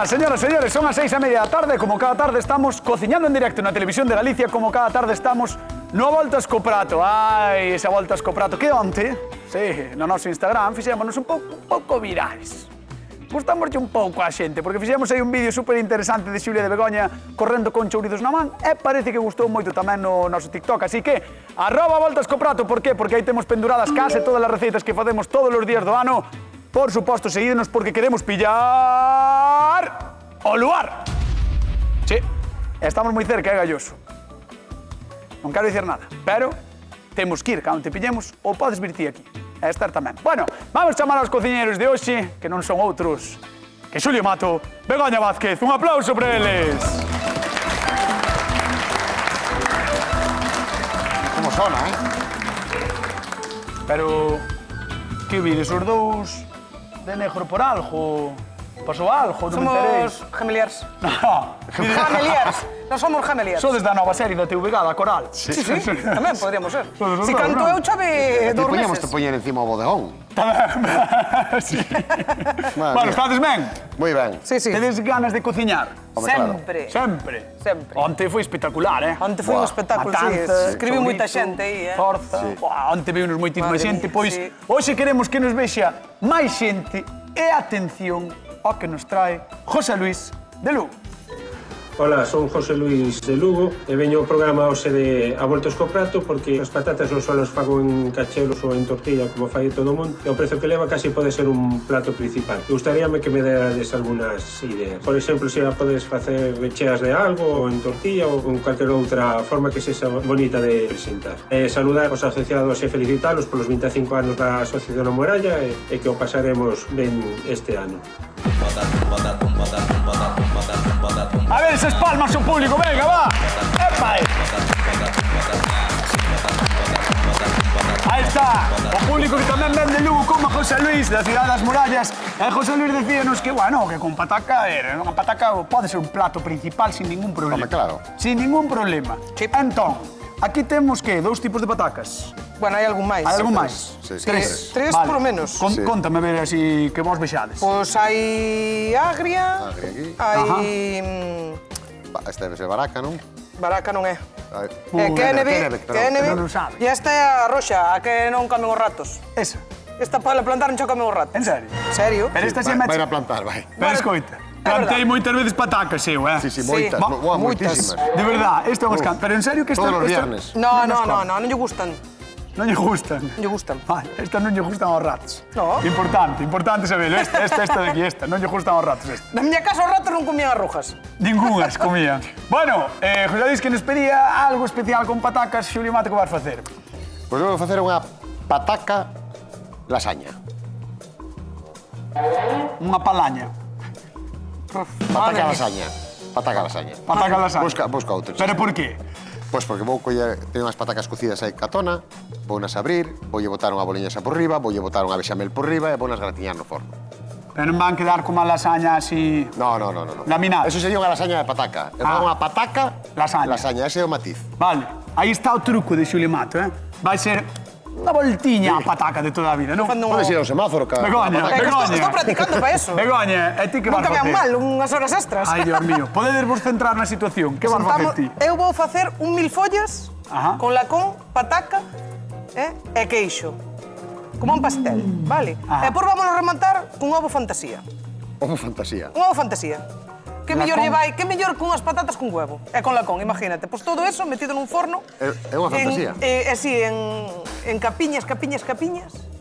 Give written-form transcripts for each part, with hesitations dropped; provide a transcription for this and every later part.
Hola, señoras e señores, son as 6:30 da tarde. Como cada tarde estamos cociñando en directo na televisión de Galicia. Como cada tarde estamos no Voltas co Prato. Ai, esa Voltas co Prato que onte, sí, no noso Instagram fixémonos un pouco virais. Gustámoslle un pouco a xente, porque fixemos aí un vídeo super interesante de Xulia de Begoña correndo con chouridos na man e parece que gustou moito tamén no noso TikTok. Así que, @Voltas co Prato, por qué? Porque aí temos penduradas case todas as receitas que facemos todos os días do ano. Por suposto, seguídenos porque queremos pillar o luar. Sí, estamos moi cerca, Galloso. Non quero dicir nada, pero temos que ir, cando te pillemos, ou podes vir ti aquí. E estar tamén. Bueno, vamos chamar aos cociñeiros de hoxe, que non son outros que Xulio Mato, Begoña Vázquez. Un aplauso para eles. Como sona, Pero, que vides os dous de negro por algo? Pasou algo? Non me enterei. Somos gemeliers. No, Gemeliers. Non somos gemeliers. sodes da nova serie da TVG, da Coral. Sí, tamén podríamos ser. Sodes os Si dous, canto non? eu chave Ti 2 poñamos meses. te poñer encima o bodegón. Sí. Madre Bueno, mía. estades ben? Moi ben. Sí, sí. Tedes ganas de cociñar? Home, claro. Sempre. Sempre? Sempre. Onte foi espectacular, Onte foi un Buah. espectáculo, sí. Matanza, Escribiu moita chourizo, xente aí, Forza. Sí. Buah, onte veunos moitísima Madre xente, mía, pois sí. hoxe queremos que nos vexa máis xente e atención ao que nos trae José Luis de Lugo. Ola, son José Luis de Lugo e veño ao programa hoxe de A Voltas co Prato porque as patatas non só as fago en cachelos ou en tortilla como fai todo o mundo e o prezo que leva casi pode ser un plato principal. Gustaríame que me derades algunhas ideas. Por exemplo, se podes facer recheas de algo ou en tortilla ou con calquer outra forma que sexa bonita de presentar. Saludar aos asociados e felicitalos polos 25 anos da Asociación A Muralla e que o pasaremos ben este ano. A ver esas palmas ao público, venga, va. Epa! Aí está, o público que tamén ven de Lugo como José Luis, da Cidade das Murallas. E José Luis decíanos que, bueno, que con pataca, unha pataca pode ser un plato principal sin ningún problema. Home, claro. Sin ningún problema. Sí. Entón, aquí temos que dous tipos de patacas. Bueno, hai algún máis. Hai algún máis? Sí, Tres Vale. por lo menos. Sí. Contame ver así que vos vexades. Pois hai agria, Agria aquí. hai... Esta debe ser baraca, non? Baraca non é. Ai, Kennedy, perdón. Non o sabe. E esta é a roxa, a que non comen os ratos. Esa, Esta para plantar non xa comen os ratos. en serio. Serio? Pero esta sí é vai máis... a plantar, vai. Pero escoita, plantei moitas veces patacas, eu, Sí, moitas, Ma- moitísimas. De verdad, isto é un escándalo. Pero en serio que esta... Todos os esta- viernes. No, non lle gustan. Non lle gustan. Non lle gustan. Vale, esta non lle gustan aos ratos. No. Importante saberlo. Esta de aquí, esta. Non lle gustan aos ratos, esta. Na miña casa os ratos non comían arrojas. Ningunhas comían. Bueno, José Luis, que nos pedía algo especial con patacas, Xulio Mate, que vas facer? Pois vou facer unha pataca lasaña. Unha palaña. Pataca lasaña. Pataca lasaña. Pataca lasaña. Busca outro. Pero por qué? Pois porque vou coller, teño unhas patacas cocidas aí catona, vounas abrir, voulle botar unha boliñesa por riba, voulle botar unha bexamel por riba e vounas gratiñar no forno. Pero non van quedar como a lasaña así... No. Laminada. Eso sería unha lasaña de pataca. Eu fago unha pataca Lasaña. ese é o matiz. Vale, aí está o truco de Xulio Mato, Vai ser unha voltiña a pataca de toda a vida, non? Podes ir ao semáforo, ca... Begoña, É que Begoña. estou practicando para eso. Begoña, e ti que vas Nunca facer? vean mal, unhas horas extras. Ai, Dios mío. Podedes vos centrar na situación. Que vas facer ti? Eu vou facer un milfollas Ajá. con lacón, pataca e queixo. Como un pastel, vale? Ajá. E por vámonos rematar cun ovo fantasía. Como fantasía. Un ovo fantasía. Que mellor lle vai, que mellor cunhas patatas cun huevo. E con lacón, imagínate. Pois todo eso metido nun forno. É unha fantasía. Sí, en capiñas.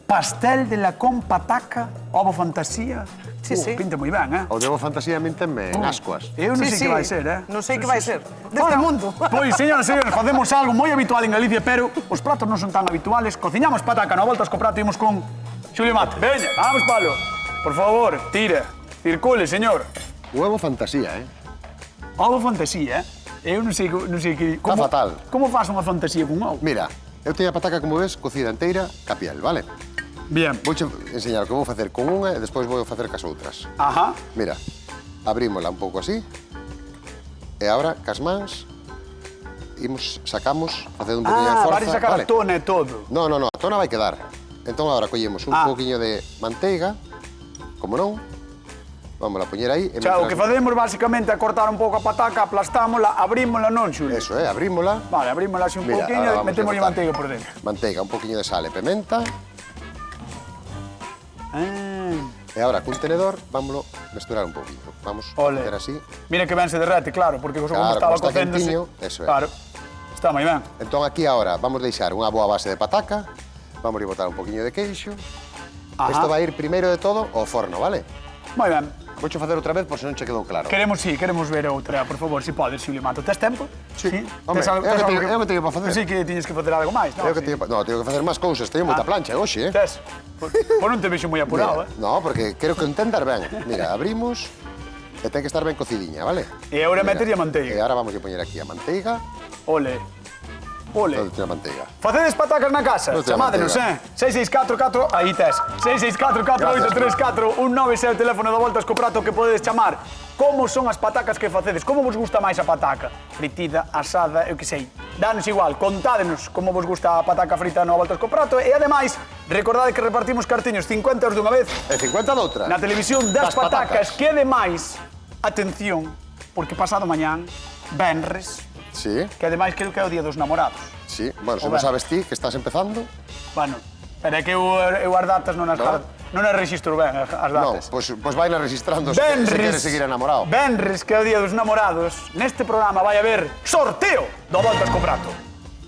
Pastel de lacón, pataca, ovo fantasía. Sí, sí. Pinta moi ben, O de ovo fantasía míntenme en ascuas. Eu non sei que vai ser, Non sei que vai ser. Deste mundo. Pois, señoras e señores, facemos algo moi habitual en Galicia, pero os pratos non son tan habituales. Cociñamos pataca, no Voltas co Prato, imos con Xulio Mate. Veña, vamos, palo. Por favor, tira. Circule, señor. O ovo fantasía, Ovo fantasía, Eu non sei que... Está fatal. Como faz unha fantasía con ovo? Mira, eu teño a pataca, como ves, cocida inteira, ca piel, vale? Bien. Vouche enseñar o que vou facer con unha e despois vou facer cas outras. Ajá. Mira, abrímola un pouco así. E agora, cas mans, sacamos, facendo un poquinho de forza. Vais sacar a tona e todo. No, a tona vai quedar. Entón agora collemos un pouquiño de manteiga, como non, Vamos a poñer aí. O sea, o que facemos basicamente é cortar un pouco a pataca, aplastámola, abrímola, non, Xulio? Eso, abrímola. Vale, abrímola así un Mira, pouquinho e ahora vamos metemos a botar manteiga por dentro. Manteiga, un poquinho de sal e pimenta. E agora, cun tenedor, vámoslo mesturar un poquinho. Vamos a Ole. facer así. Mira que ben se derrete, claro, porque como Claro, estaba como está cocéndose... quentiño, eso é. Claro, está moi ben. Entón, aquí agora, vamos deixar unha boa base de pataca. Vamos a botar un poquinho de queixo. Ajá. Isto vai ir primeiro de todo ao forno, vale? Moi ben. Voucho facer outra vez, por se non che quedou claro. Queremos ver outra, por favor, si podes, Xulio Mato. Tes tempo? Sí. Tes Home, algo- é o tes que algo teño- é o que teño para facer. Sí, que tiñes que facer algo máis, non? Creo que teño que facer máis cousas, teño moita plancha hoxe, Tes? Pois non te vexo moi apurado, Mira, no, porque quero que entendar ben. Mira, abrimos e ten que estar ben cocidiña, vale? E agora Mira, meterlle a manteiga. E agora vamos a poñer aquí a manteiga. Ole. Ole. Onde ten a manteiga? Facedes patacas na casa? Non ten Chamádenos, manteiga. 6644, aí tes. 664-483-419 é o teléfono da Voltas co Prato que podedes chamar. Como son as patacas que facedes? Como vos gusta máis a pataca? Fritida, asada, eu que sei. Danos igual, contádenos como vos gusta a pataca frita no Voltas co Prato e ademais, recordade que repartimos cartiños 50 € dunha vez E 50 doutra. na televisión das patacas, que ademais, atención, porque pasado mañán, venres, Sí, que ademais creo que é o Día dos Namorados. sí. Bueno, se O non ben. sabes ti que estás empezando, Bueno, pero é que eu as datas non as registro ben, as non, datas. pois vai registrando se queres seguir enamorado. Benres, que é o Día dos Namorados, neste programa vai haber sorteo do Voltas co Prato.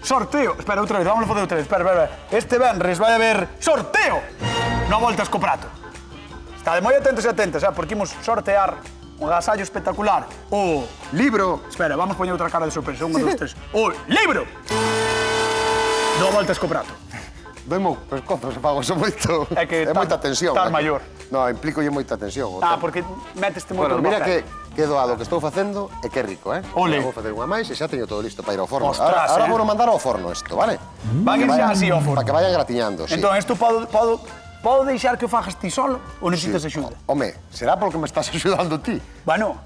Sorteo, espera outra vez, vamos a fazer outra vez, espera. Este Benres vai haber sorteo no Voltas co Prato. Estade moi atentos e atentas, porque imos sortear un agasallo espectacular. O Libro. Espera, vamos poñer outra cara de sorpresa. 1, 2, 3. O libro do Voltas co Prato. Doimo pescozo, se fago eso moito. É que moita tensión. estás maior. No, implicolle moita tensión. Porque meteste moito Bueno, no mira papel. que doado que estou facendo e que rico, Ole. Vou facer unha máis e xa teño todo listo para ir ao forno. Ostras, Ahora vou mandar ao forno isto, vale? Van a ir xa así ao Para forno. que vayan gratiñando, sí. Entón, isto podo deixar que o fagas ti solo ou necesitas axuda? Home, será porque me estás axudando ti? Bueno,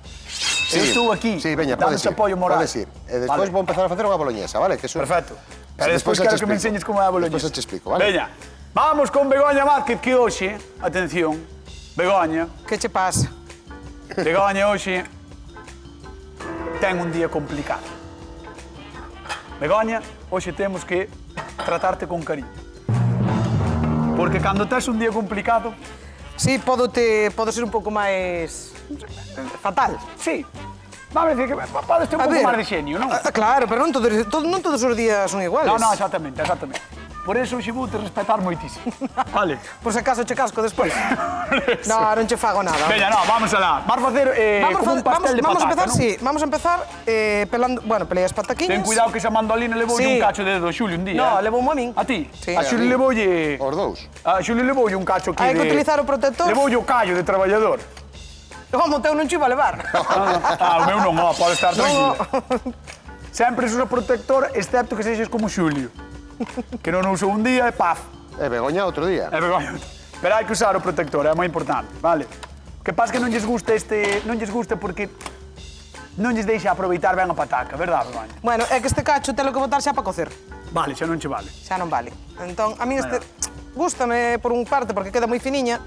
eu estou aquí, Sí, veña, dándote podes ir. apoio moral. Podes ir. E despois vou empezar a facer unha boloñesa, vale? Que eso... Perfecto. Pero despois Despois quero xa te que me explico. enseñes como é a boloñesa. Despois xa te explico, vale? Veña, vamos con Begoña Vázquez, que hoxe, atención, Begoña, Que che pasa? Begoña hoxe ten un día complicado. Begoña, hoxe temos que tratarte con cariño. Porque cando tes un día complicado, Sí, podo ser un pouco máis fatal. sí, vamos a decir que podes ter un pouco máis de xenio, non? Claro, pero non todos os días son iguales. No, exactamente. Por eso hoxe vou te respetar moitísimo. Vale. Por se acaso che casco despois. No, non che fago nada. Veña, no, vamos alá. Vas facer como un pastel de vamos a pataca, empezar, non? sí. Vamos a empezar pelando, bueno, pelei as pataquiñas. Ten cuidado que esa mandolina levou Sí. un cacho de dedo a Xulio un día. No, levou a min. A ti? Sí. A Xulio levoulle... Os dous. A Xulio levoulle un cacho aquí Hai de... que utilizar o protector. Levoulle o callo de traballador. Como o teu non che iba a levar. O meu non, pode estar tranquilo. No. Sempre usa protector, excepto que sexes como Xulio. Que non o uso un día e paf. E Begoña outro día. É vergoña. Pero hai que usar o protector, é moi importante, vale? O que pasa é que non lles gusta non lles gusta porque non lles deixa aproveitar ben a pataca, verdade, Begoña? Bueno, é que este cacho telo que botar xa para cocer. Vale, xa non che vale. Xa non vale. Entón, a mí gústame por un parte porque queda moi finiña,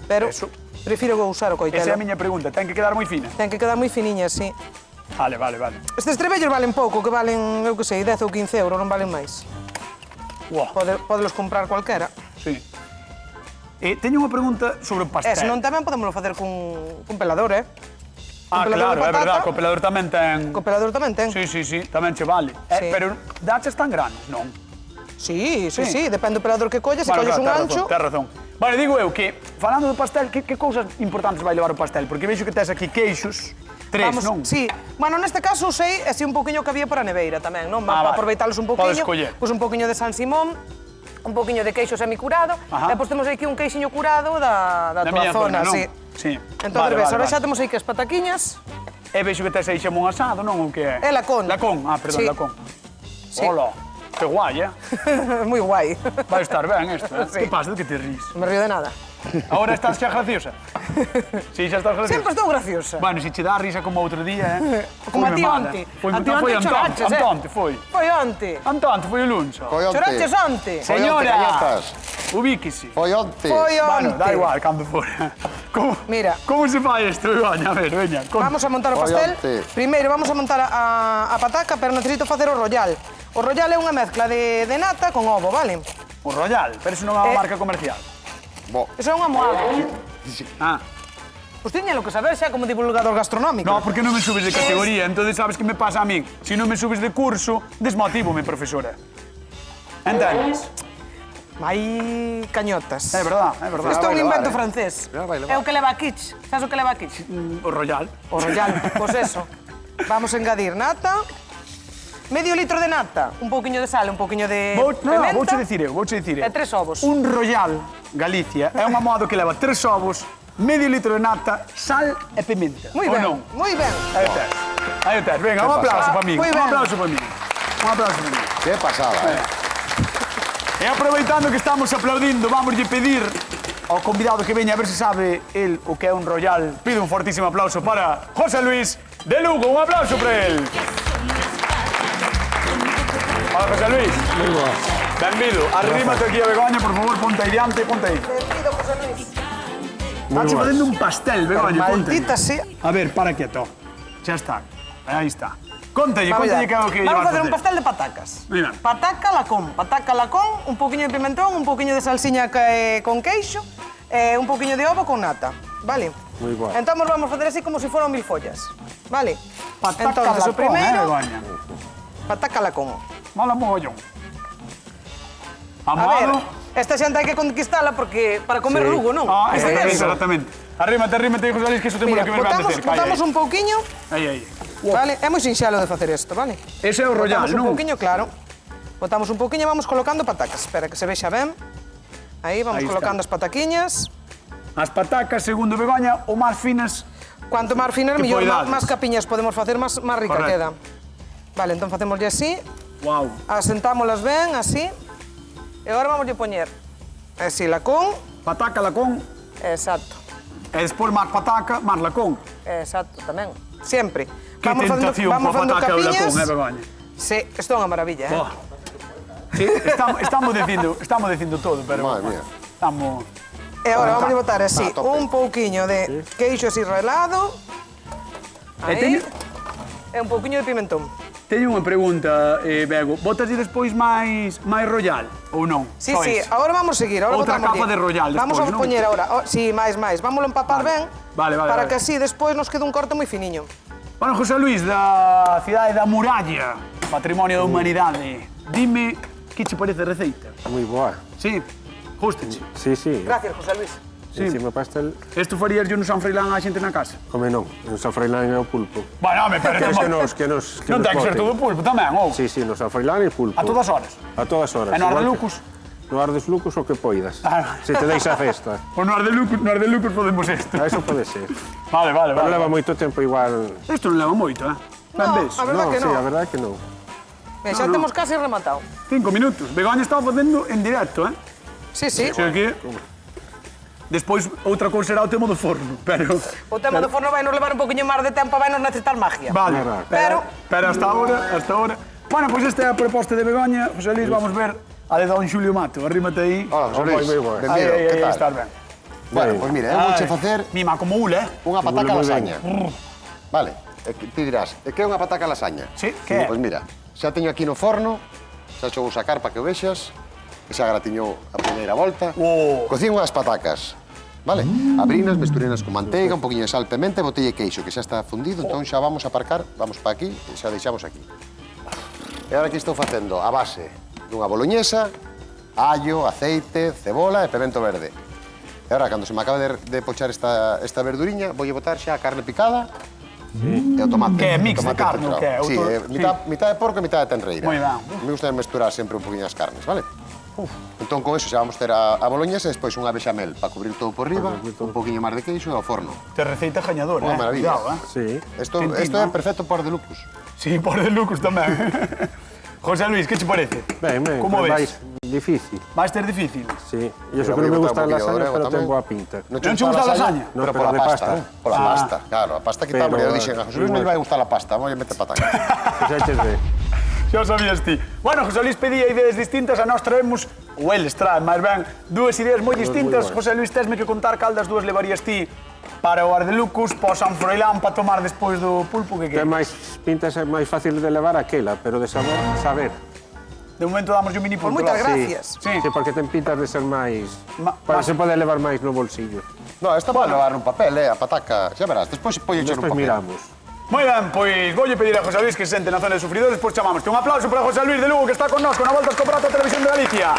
pero Eso. prefiro usar o coitelo. Esa é a miña pregunta, ten que quedar moi fina. Ten que quedar moi finiña, sí. Vale. Estes trebellos valen pouco, que valen, eu que sei, 10 ou 15 euros, non valen máis. Uau, Podelos comprar cualquera. sí. Teño unha pregunta sobre o pastel. E senón tamén podémoslo facer cun pelador, Ah, pelador claro, de é verdad, patata. co pelador tamén ten... Co pelador tamén ten. Sí, tamén che vale. Sí. Pero daches tan grandes, non? Sí, Sí. depende do pelador que colles, se colles un ancho... Tens razón. Vale, digo eu que, falando do pastel, que cousas importantes vai levar o pastel? Porque vexo que tes aquí queixos, tres, non? Sí. Bueno, neste caso usei así un poquinho que había para a neveira tamén, non? Ah, Para vale. aproveitalos un Podes poquinho. coller. Pois un poquinho de San Simón, un poquinho de queixo semicurado, Ajá. e pois temos aquí un queixiño curado da Da tua miña zona, non? sí. Sí. Entón, ves, ahora xa temos aí que as pataquiñas. E vexo que tes aí xamón asado, non? O que é? É lacón. Lacón, perdón, Sí. lacón. Sí. Hola, que guai, Moi guai. Vai estar ben isto, Sí. Que pasa, de que te rís? Non me río de nada. Ahora estás xa graciosa? Sí, xa estás graciosa? Sempre estou graciosa. Bueno, se che dá risa como outro día, Como a Foime ti mala. onte. Foi, A ti non foi onte choraches, Antonte, foi. Foi onte. Antonte, foi o luncho. Foi onte. Choraches onte. Foi onte, Señora, cañotas. ubíquese. Foi onte. Foi onte. Bueno, da igual, cando for. Mira. Como se fai isto, Begoña? A ver, veña. Vamos a montar o pastel. Primeiro vamos a montar a pataca, pero necesito facer o royal. O royal é unha mezcla de nata con ovo, vale? O Royal, pero iso non é unha marca comercial. Eso é unha moada. Ah. Pois tiña lo que saber xa como divulgador gastronómico. No, porque non me subes de categoría, entonces sabes que me pasa a mí. Si non me subes de curso, desmotívo-me, profesora. Entendes? Hai cañotas. É verdad, é verdad. Isto é un invento francés. Vai. É o que leva kitsch. Sabes o que leva kitsch? O Royal. O royal. Pois eso. Vamos a engadir nata. Medio litro de nata. Un pouquiño de sal, un pouquiño de pimenta. Vouche dicir eu. E 3 ovos. Un Royal Galicia é unha moda que leva 3 ovos, medio litro de nata, sal e pimenta. Moi Ou ben, non? moi ben. Aí o tes. Venga, un aplauso para mí. Moi Un ben. aplauso para mí. Un aplauso para mí. Que pasada, E aproveitando que estamos aplaudindo, vamoslle pedir ao convidado que veña a ver se sabe el o que é un Royal. Pido un fortísimo aplauso para José Luis de Lugo. Un aplauso para él. Hola, José Luis. Moi boa. Benvido. Arrímate aquí a Begoña, por favor, ponte aí diante, ponte aí. Benvido, José Luis. Estás facendo un pastel, Begoña, ponte aí. Maldita sea. A ver, para quieto. Xa está. Aí está. Contalle, Vamos contalle que é o que Vamos a llevas facer un pastel de patacas. Mira. Pataca lacón, un pouquiño de pimentón, un pouquiño de salsiña con queixo, un pouquiño de ovo con nata, vale? Moi boa. Entón vamos a facer así como se foran 1000 follas, vale? Pataca Entonces, o lacón, primeiro, Begoña. pataca lacón. Mola mogollón. A ver, Amado. esta xente hai que conquistala porque para comer Sí. Lugo, non? Ah, Esta é eso. exactamente. Arrímate, José Luis, que iso temos Mira, que ver ben de cerca. botamos un pouquiño, Aí. vale? É moi sinxelo de facer isto, vale? Ese é o Royal, Botamos un non? pouquiño, claro. Botamos un pouquiño e vamos colocando patacas. Espera que se vexa ben. Aí vamos Aí está. colocando as pataquiñas. As patacas, segundo Begoña, o máis finas. Cuanto máis finas, Que mellor, poidades. máis capiñas podemos facer, máis rica Correcto. queda. Vale, entón facémoslle así, Wow. asentámolas ben, así. E agora vamos a poñer así lacón, Pataca, lacón. exacto, E despois máis pataca, máis lacón. exacto, tamén. Sempre. Que tentación vamos coa facendo pataca e o capiñas. lacón, Begoña? Sí, isto é unha maravilla, Boa. Sí, estamos dicindo todo, pero... Madre mía. Estamos... E agora vamos a botar así, a tope. un pouquiño de queixo así relado. E Aí. E un pouquiño de pimentón. Teño unha pregunta, Bego. Botaslle despois máis Royal, ou non? Sí, Só sí, ese? agora vamos seguir. Agora Outra botámoslle. capa de Royal Vamos despois, a non? poñer agora, sí, máis. Vámoslo empapar ben, Vale, para vale. que así despois nos quede un corte moi finiño. Bueno, José Luis, da cidade da Muralla, Patrimonio da Humanidade, dime que che parece a receita. Moi boa. Sí, justenche. Sí, sí. Gracias, José Luis. Sí. Encima pastel, Isto farías yo no San Freilán á xente na casa? come non. En San Froilán é o pulpo. Bueno, home, pero... Que temo- nos non ten que ser boten. todo pulpo tamén, ou? Sí, sí, no San Froilán é pulpo. A todas horas. A todas horas. E no igual Ardelucus? que- No Ardelucus o que poidas. Ah. Se te deixa a festa. O no Ardelucus podemos isto. A eso pode ser. Vale, vale, Pero vale. leva moito tempo igual. Isto non leva moito, Ben No, ves? a verdad No, que sí, no. a verdade que non. Ben, xa temos casi rematado. 5 minutos. Begoña estaba facendo en directo, Sí, sí. O sea que... Despois, outra cousa será o tema do forno, pero... O tema do forno vai nos levar un poquinho máis de tempo, vai nos necesitar magia. Vale, Pero- pero hasta ahora... Bueno, pois esta é a proposta de Begoña. José Luis, vamos ver a de Don Xulio Mato. Arrímate aí. Hola, José Luis. moi boa. Benvido, que tal? estás ben. Bueno, pois mira, eu vouche facer Mima como hule, unha pataca moi lasaña. Vale, e que ti dirás, e que é unha pataca lasaña? Sí, que é? Pois mira, xa teño aquí no forno, xa cho vou sacar para que o vexas, que xa gratiñou a primeira volta. Oh. Cocín unhas patacas, vale? Abrinas, mesturinas con manteiga, un poquinho de sal, pementa e botelle queixo, que xa está fundido, entón xa vamos a aparcar, vamos para aquí e xa deixamos aquí. E agora aquí estou facendo a base dunha boloñesa, allo, aceite, cebola e pemento verde. E agora, cando se me acabe de pochar esta verduriña, voulle botar xa a carne picada e o tomate. Que é mix de tomate carne, o que é? triturado. Sí, Outro- mitad de porco e mitad de tenreira. Moi ben. Me gusta mesturar sempre un poquinho as carnes, vale? Entón, con eso xa vamos ter a boloñesa e despois unha bechamel para cubrir todo por riba, un poquinho máis de queixo e ao forno. Te receita gañadora, Unha maravilla. Cuidado, Sí. Isto Tintín, é ¿no? perfecto por de lucus. Sí, por de Lucas tamén. José Luis, que che parece? Ben, Como vai ves? difícil. Vai ser difícil. Sí. E iso que non me gusta a lasaña, pero ten boa pinta. Non Non che gusta a lasaña? No, pero pero pola de pasta. pasta. Pola Ah. pasta, claro. A pasta que Pero, estamos, eu dixen, a José Luis non igual. lle vai gustar a pasta, vamos a meter pataca. Xa che ve. Xa o sabías ti. Bueno, José Luis pedía ideas distintas, a nós traemos, ou eles traen, máis ben, dúas ideas moi distintas. José Luis, tesme que contar cal das dúas levarías ti para o Ardelucos, para o San Froilán, para tomar despois do pulpo que É máis pintas é máis fácil de levar aquela, pero de sabor, saber. De momento damos un mini Pues pulpo. moitas logo. gracias. Sí. Sí, porque ten pintas de ser máis... Ma- Para se pode levar máis no bolsillo. No, esta pode levar un papel, a pataca. Xa verás, despois pode echar un Despois papel. miramos. Moi ben, pois voulle pedir a José Luis que se sente na zona de sufridores, pois chamamos. Un aplauso para José Luis de Lugo que está con nós, con a Volta Escoprato a Televisión de Galicia.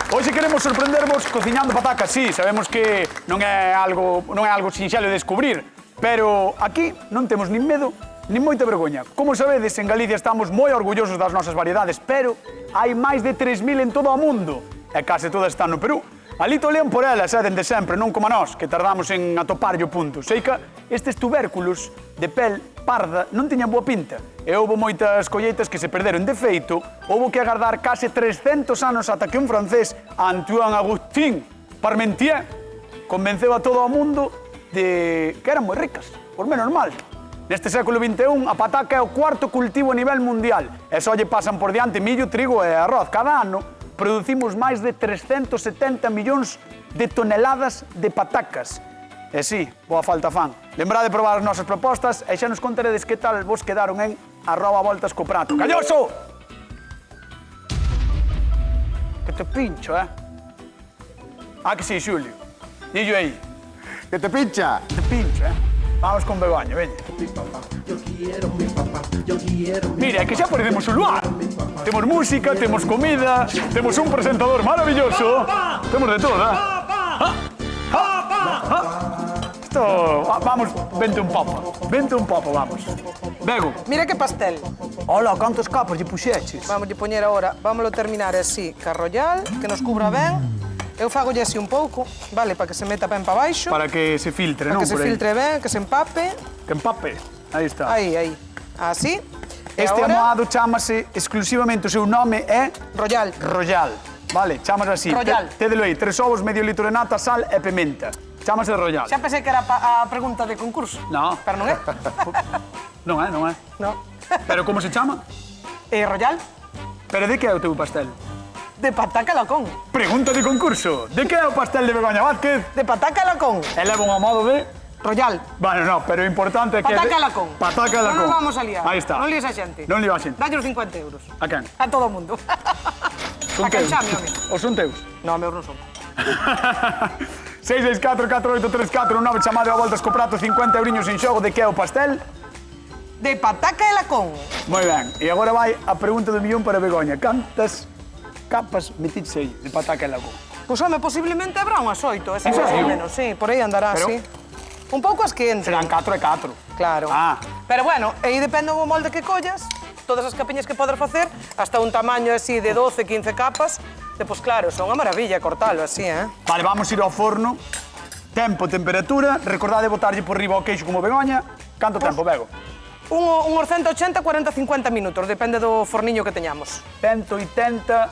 Hoxe queremos sorprendervos cociñando patacas, sí, sabemos que non é algo sinxelo de descubrir, pero aquí non temos nin medo, nin moita vergoña. Como sabedes, en Galicia estamos moi orgullosos das nosas variedades, pero hai máis de 3.000 en todo o mundo, e case todas están no Perú. Alito lean por elas, dende sempre, non como nós, que tardamos en atoparlle o punto. Sei que estes tubérculos de pel parda non tiñan boa pinta, e houve moitas colleitas que se perderon. De feito, houve que agardar case 300 anos ata que un francés, Antoine Agustin Parmentier, convenceu a todo o mundo de que eran moi ricas, por menos mal. Neste século XXI, a pataca é o cuarto cultivo a nivel mundial, e só lle pasan por diante millo, trigo e arroz. Cada ano producimos máis de 370 millóns de toneladas de patacas. E sí, boa falta fan. Lembrade de probar as nosas propostas e xa nos contaredes que tal vos quedaron en @voltascoprato. Calloso! Que te pincho, Ah, que sí, Xulio. Dillo aí. Que te pincha? Te pincho, Vamos con Begoña, veña. Mira, é que xa parecemos un lugar. Temos música, temos comida, temos un presentador maravilloso. Temos de todo, Esto, vamos, vente un popo, vamos. Bego. Mira que pastel. Hola, cantos capas lle puxeches? Vamos a poñer agora, vámoslo terminar así, ca royal, que nos cubra ben. Eu fagolle así un pouco, vale, para que se meta ben para baixo. Para que se filtre, Para non? que se Por aí. filtre ben, que se empape. Que empape. Aí está. Aí. Así. E Este agora, amoado chamase exclusivamente, o seu nome é royal. Royal. Vale, chamas así. Royal. Tédelo aí, 3 ovos, medio litro de nata, sal e pimenta. Chámase Royal. Xa pensei que era a pregunta de concurso. No. Pero non é. Non é, non é. No. Pero como se chama? Royal Pero de que é o teu pastel? de pataca lacón. Pregunta de concurso. De que é o pastel de Begoña Vázquez? De pataca lacón. E leva un amodo de... Royal. Bueno, no, pero o importante é que... Pataca lacón. Pataca lacón. Non nos vamos a liar. Aí está. Non líes a xente. Non líes a xente. Dalle os 50 euros. A quen? A todo o mundo. Son A quen teus. chame, home. Ou son teus? Non, meus non son. 664-4834-9 chamade a Voltas co Prato, 50 euriños en xogo. De que é o pastel? De pataca e lacón. Moi ben. E agora vai a pregunta do millón para Begoña. Cantas capas metiches aí de pataca e lacón? Pois, home, posiblemente habrá unhas 8, ese En máis ou serio? menos, sí, por aí andará, Pero- sí. Un pouco as que entren. Serán 4 e 4. Claro. Ah. Pero bueno, aí depende do molde que collas, todas as capiñas que podes facer, hasta un tamaño así de 12, 15 capas, depois, claro, son unha maravilla cortalo así, Vale, vamos ir ao forno. Tempo, temperatura. Recordade botarlle por riba o queixo como Begoña. Canto tempo, Bego? Unhos 180, 40, 50 minutos, depende do forniño que teñamos. 180,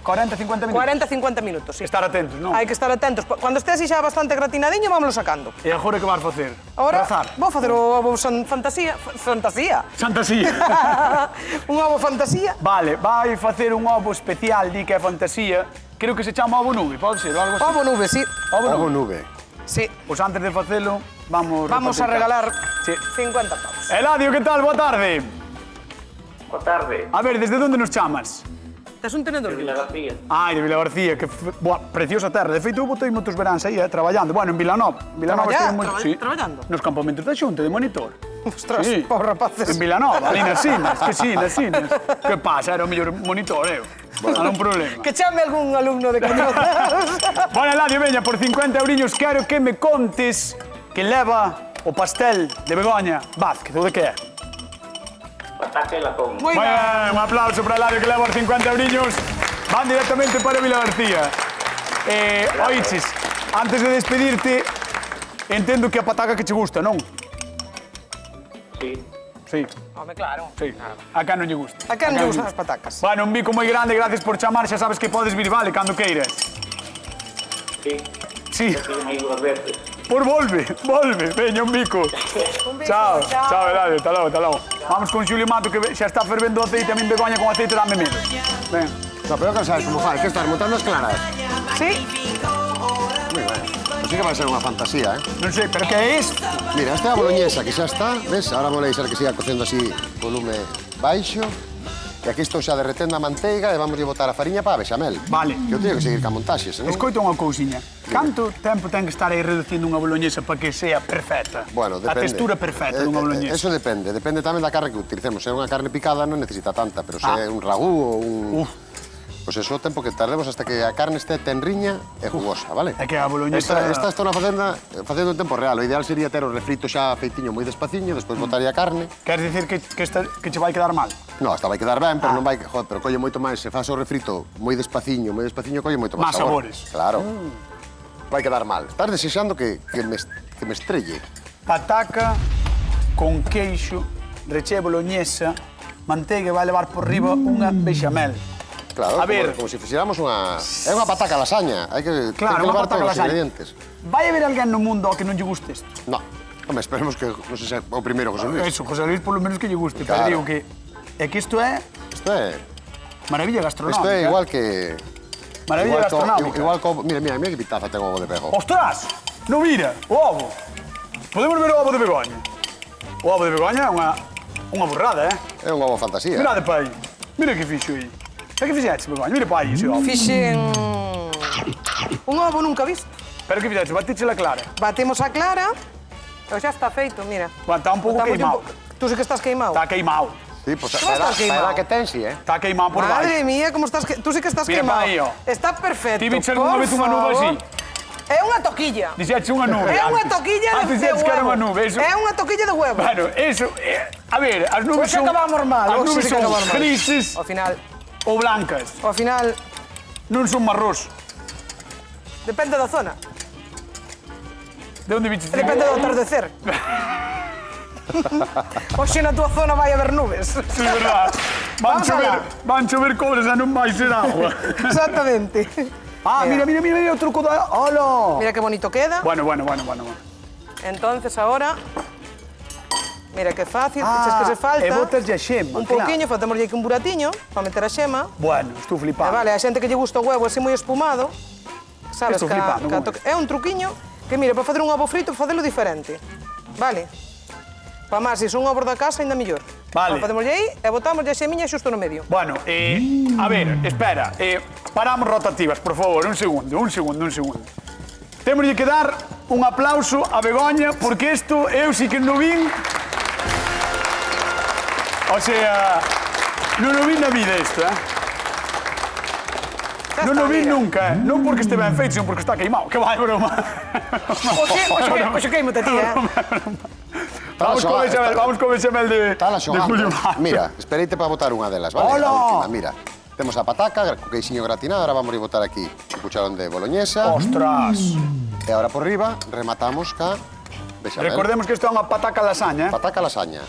40, 50 minutos. 40, 50 minutos, sí. Estar atentos, non? Hai que estar atentos. Cando este así xa bastante gratinadiño, vámoslo sacando. E agora que vas facer? Ahora Razar. vou facer o ovo fantasía. Fantasía? Santa sí. Un ovo fantasía? Vale, vai facer un ovo especial, di que é fantasía. Creo que se chama ovo nube, pode ser, ou algo así. Ovo nube, sí. Ovo nube. Sí. Pois antes de facelo, vamos Vamos a repartir regalar Sí. 50 pavos. Eladio, que tal? Boa tarde. Boa tarde. A ver, desde onde nos chamas? Tes un tenedor? Vila García. Ai, de Vilagarcía, que boa, preciosa terra. De feito, eu botei moitos veráns aí, traballando. Bueno, en Vilanova. Vilanova Traballando? Nos campamentos da Xunta, de monitor. Ostras, Sí. pobres rapaces. En Vilanova, ali nas Sinas, que sí, nas Sinas. Que pasa, era o mellor monitor, Non hai un problema. Que chame algún alumno de Cañozas. Bueno, Eladio, veña, por 50 euriños quero que me contes que leva o pastel de Begoña Vázquez, ou de que é? Pataca e lacón. Moi Moi ben. ben, un aplauso para Eladio que leva os 50 euriños. Van directamente para Vila García. Oiches, antes de despedirte, entendo que a pataca que che gusta, non? Sí. Sí, Home, claro. sí. A cá non lle gusta. A quen lle gustan as patacas? Bueno, un bico moi grande, gracias por chamar, xa sabes que podes vir, vale, cando queiras. Sí. Sí. Tienen aí 2 veces. Por volve. Veña, un bico. Chao, Eladio, hasta logo. Vamos con Xulio Mato, que xa está fervendo o aceite, a min Begoña con aceite dame medo. Ven. No, pero que sabes como fai, que estás montando as claras. Sí. Moi ben. Así que vai ser unha fantasía, eh? Non sei, pero que é isto? Mira, esta é a boloñesa que xa está, ves? Ahora vou deixar que siga cocendo así, volume baixo. E aquí estou xa derretendo a manteiga e vamos botar a fariña para a bechamel. Vale. Que eu teño que seguir ca montaxe, senón... Escoita unha cousiña. Canto tempo ten que estar aí reducindo unha boloñesa para que sea perfecta? Bueno, A depende. textura perfecta dunha boloñesa. Eso depende. Depende tamén da carne que utilicemos. Se é unha carne picada non necesita tanta, pero se é un ragú ou un... Pois eso o tempo que tardemos hasta que a carne este tenriña e jugosa, vale? É que a boloñesa... Esta estou na facendo en tempo real. O ideal sería ter o refrito xa feitiño moi despaciño, despois botar a carne. Queres dicir que che vai quedar mal? No, esta vai quedar ben, pero non vai... Joder, pero colle moito máis. Se faz o refrito moi despaciño, colle moito máis Más sabor. sabores. Claro. Vai quedar mal. Estás desexando que me estrelle. Pataca con queixo, rechea boloñesa, manteiga e vai levar por riba unha bechamel. Claro, A ver. como se fixéramos unha... É unha pataca lasaña. Hai que, Claro, ten que unha levar pataca todos os lasaña. ingredientes. Vai haber alguén no mundo ao que non lle guste isto? No. Hombre, esperemos que non se sea o primeiro José Luis. Eso, José Luis, polo menos que lle guste. Claro. Pero digo que... É que isto é Isto é... maravilla gastronómica. Isto é igual que... Maravilla gastronómica. Igual que... Mira que pitaza ten o ovo de pego. Ostras! Non mira, o ovo. Podemos ver o ovo de Begoña. O ovo de Begoña é unha burrada, É un ovo fantasía. Mirade pa aí. Mira que fixo aí. É que fixetes, Begoña? Mira pa aí ese ovo. Fixen un ovo nunca visto. Pero que fixetes? Batiche la clara. Batemos a clara, pero xa está feito, mira. Bueno, está un pouco Botamos queimado. Tú sí que estás queimado. Está queimado. Sí, pues Como estás queimado? que ten, sí, eh? Está queimado por Madre baixo. mía, como estás... Tú sí que estás Mira queimado. pa aí, ó. Está perfecto. Ti viches algunha vez unha nube así? É unha toquilla. Dixetes unha nube. É unha antes. toquilla Antes de dixetes que era huevo. unha nube. Eso... É unha toquilla de huevo. Bueno, eso... a ver, as nubes Hoxe son... acabamos mal, As hoxe nubes sí que son acabamos mal. grises Ao final, ou blancas. ao final, Non son marrós. depende da zona. De onde viches? Depende do atardecer. Hoxe na túa zona vai haber nubes. Sí, verdad. Vamos alá. Van chover cobras e non vai ser agua. Exactamente. Ah, mira o truco da... Hola. Mira que bonito queda. Bueno. Entonces ahora, mira que fácil, piches que se falta. E botas a xema, Un pouquiño, facemos aquí un buratiño para meter a xema. Bueno, estou E flipando. vale, a xente que lle gusta o huevo así moi espumado, sabes, Estou flipando, moi ben. é un truquiño que, mira, para facer un ovo frito, facelo diferente. Vale? Para máis, se son ovos da casa, ainda mellor. Vale. Facémoslle aí e botamos a xemiña xusto no medio. Bueno, a ver, espera. Paramos rotativas, por favor, un segundo. Témoslle que dar un aplauso a Begoña, porque isto eu sí que non vin... O sea, non o vin na vida isto, Xa Non está, o vin mira. nunca, non porque este ben feito, senón porque está queimado. Que vai, broma. Oxe, queimo-te ti, Vamos con bechamel de Está la Julio xogando. Mato. Mira, espereite para botar unha delas, vale? Hola. A última, mira. Temos a pataca, co queixiño gratinado, ahora vamos a botar aquí un cucharón de boloñesa. Ostras. E ahora por riba rematamos ca bechamel. Recordemos que isto é unha pataca lasaña, Pataca lasaña.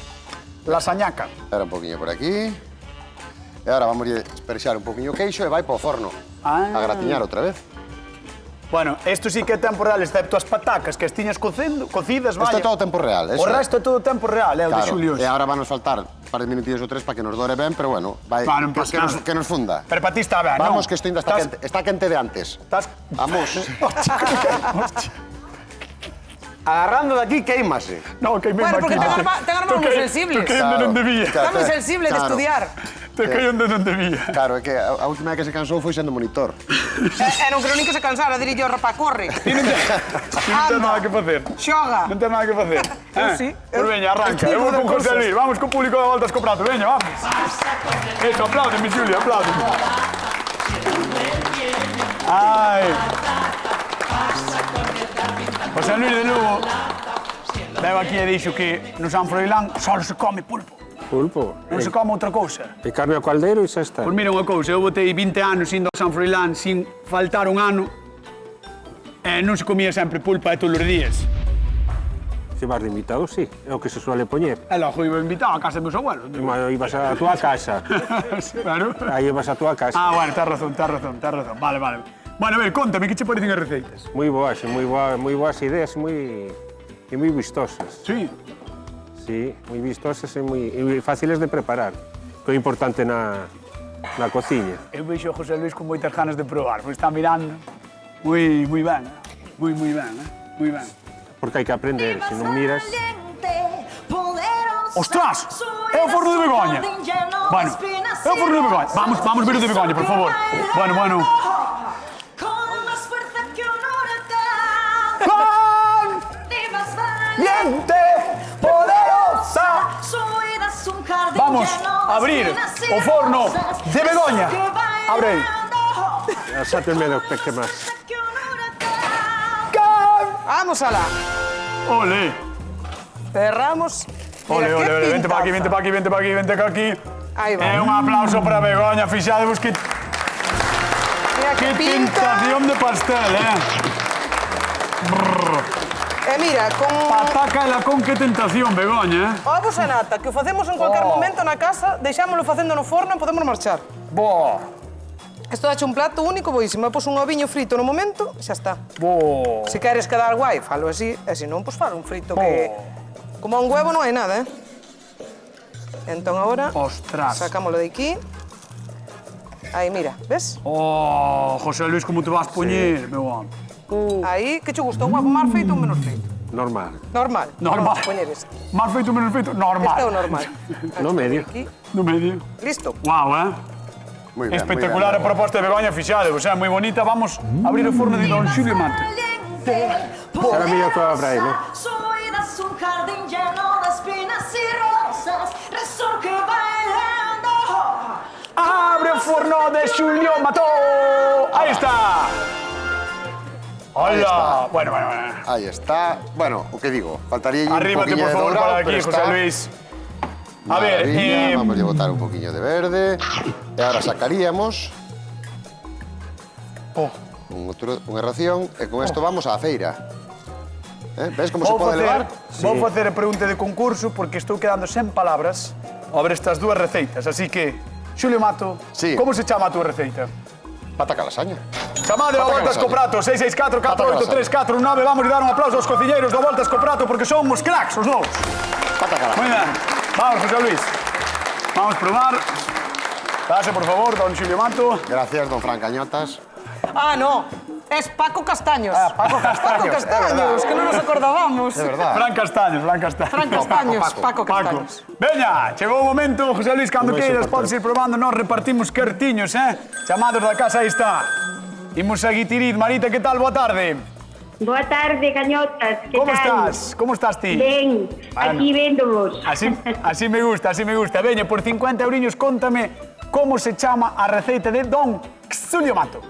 lasañaca. Ahora un poquinho por aquí. E ahora vamos a esperexar un poquinho o queixo e vai para o forno. Ah. A gratiñar outra vez. Bueno, isto sí que é tempo real, excepto as patacas que as tiñas cocidas, Isto vaya. é todo tempo real. O resto é todo tempo real, é o de Claro, Xulio. e agora van nos faltar un par de minutillos ou tres para que nos dore ben, pero bueno, vai, Non pasa nada. que nos funda. Pero para ti está ben, non? Vamos, que isto ainda está quente. Está quente de antes. Estás... Vamos. Agarrando de aquí, queimase. No, que me Bueno, porque imagino. ten as mãos moi sensibles. Te caí onde non debía. Está moi sensible de Claro. estudiar. Te caí onde non debía. Claro, é que a última vez que se cansou foi sendo monitor. E non creo nin que se cansara, diría yo, rapaz, corre. Ti non ten nada que facer. Xoga. Non ten nada que facer. sí. Pois veña, arranca. Estive Eu vou de con José cosas. Luis. Vamos co público da Voltas co Prato. Veña, vamos. Eso, apláudeme, Xulio, apláudeme. Ai. José Luis de Lugo veo aquí e dixo que no San Froilán só se come pulpo. Pulpo. Non se come outra cousa. E carne ao caldeiro e xa está. Pois mira unha cousa, eu botei 20 anos indo ao San Froilán sin faltar un ano e non se comía sempre pulpa de todos os días. Se vas de invitado, sí. É o que se suele poñer. E logo iba invitado a casa de meus abuelos. Ibas a túa casa. Claro. Aí ibas a túa casa. Ah, bueno, tens razón. Vale. Bueno, a ver, contame, que che parecen as receitas? Moi boas ideas e moi vistosas. Sí. Sí, moi vistosas e moi fáciles de preparar, que é importante na cociña. Eu vexo a José Luis con moitas ganas de probar, porque está mirando moi ben, moi ben, moi ben. Porque hai que aprender, se non miras... Ostras! É o forno de Begoña! Bueno, é o forno de Begoña. Vamos ver o de Begoña, por favor. Bueno. Caliente, poderosa. Vamos a abrir o forno de Begoña. Abre aí. Sáte medo que máis. Vamos alá. Ole. Cerramos. Mira, Ole, qué vente pa pintaza. aquí. Aí va. Un aplauso para Begoña, fixadevos que Mira que pinta. tentación de pastel, E mira, con Pataca e lacón, que tentación, Begoña, ovos e nata, que o facemos en cualquier momento na casa, deixámoslo facendo no forno e podemos marchar. Boa. Isto dache un plato único, boísimo. E pos un oviño frito no momento, e xa está. Boa. Se queres quedar guai, falo así, e se non, pois falo un frito que... Como un huevo non hai nada, Entón agora... Ostras. Sacámoslo de aquí. Aí, mira, ves? Oh, José Luis, como te vas poñer, meu home? Aí, que che gusta? Un huevo máis feito ou menos feito? Normal. Normal. Normal. Vamos a poñer este. Máis feito, menos feito? Normal. Este é o normal. No medio. Aquí. No medio. Listo. Guau, Muy bien, Espectacular a muy bien. proposta de Begoña, fixade, moi bonita. Vamos a abrir o forno de Don Xulio Mate. Será mellor que abra aí, non? Subidas un jardín lleno de espinas y rosas, resurge bailando. Abre o forno de Xulio Mató. Aí está. Hola. Bueno. Ahí está. Bueno, o que digo, faltaría un Arríbate, poquillo por de favor, dorado, para aquí, pero José está Luis. A ver, maravilla. Vamos a botar un poquillo de verde. E ahora sacaríamos unha ración e con isto vamos á feira. Ves como se pode levar? Vou facer a pregunta de concurso porque estou quedando sen palabras ao ver estas dúas receitas. Así que, Xulio Mato, Sí. como se chama a túa receita? Pataca lasaña. Chamade a Voltas co Prato, 664-483-419. Vamos a dar un aplauso aos cociñeiros da Voltas co Prato porque son uns cracks os dous. Pataca Moi lasaña. ben. Vamos, José Luis. Vamos a probar. Pase, por favor, don Xulio Mato. Gracias, don Fran Cañotas. Ah, no. Es Paco Castaños. Paco Castaños, Paco Castaños, que non nos acordábamos. De verdad. Fran Castaños. Fran Castaños, Paco Paco. Castaños. Veña, chegou o momento, José Luis, cando Como é queiras, soportar. podes ir probando, nós repartimos cartiños, Chamados da casa, aí está. Imos a Guitiriz. Marita, que tal? Boa tarde. Boa tarde, Cañotas. Que Como tal? estás? Como estás ti? Ben, aquí véndovos. Así me gusta, Veña, por 50 euriños, contame como se chama a receita de Don Xulio Mato.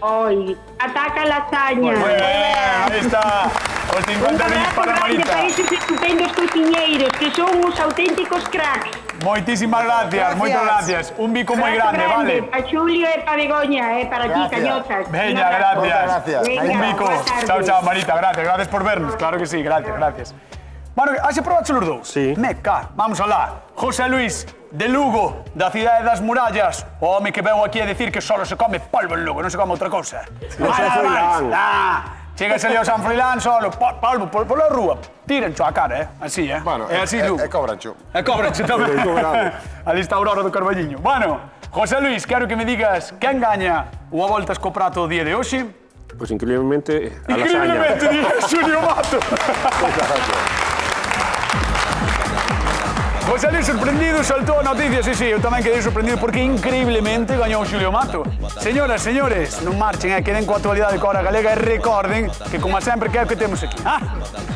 Oi, ataca lasaña. Moi ben, aí está. Os 50 Un euriños abrazo para grande Marita. para esos estupendos cociñeiros, que son uns auténticos cracks. Moitísimas gracias, moitas gracias. Un bico moi grande, vale? Para Xulio e para Begoña, para ti, Gracias. Cañotas. Veña, Un abrazo. gracias. Gracias. Venga, Un bico. boa tarde. Chao, Marita, gracias por vernos. Claro que sí, gracias. Bueno, has probado os dous? Sí. Meca, vamos alá. José Luis, de Lugo, da cidade das murallas. O home que veu aquí a decir que solo se come polvo en Lugo, non se come outra cousa. San Froilán. Chegas ali ao San Froilán solo, polvo pola rúa. Tírencho a cara, así, Bueno, É así, Lugo. e cobrancho. E cóbranche tamén. Ali está a Aurora do Carballiño. Bueno, José Luis, quero que me digas quen gaña o a Voltas co Prato o día de hoxe. Pois increíblemente a lasaña. Increíblemente, diga Xulio Mato. José Luis sorprendido, soltou a noticia, sí, eu tamén quedei sorprendido porque increíblemente gañou Xulio Mato. Señoras, señores, non marchen, queden coa actualidade coa hora galega e recorden que, como sempre, que é o que temos aquí.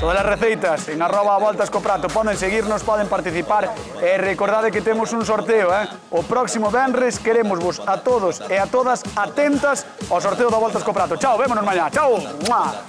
Todas as receitas en @voltascoprato poden seguirnos, poden participar e recordade que temos un sorteo, O próximo venres queremos vos a todos e a todas atentas ao sorteo da Voltas co Prato. Chao, vémonos mañá. Chao. Mua.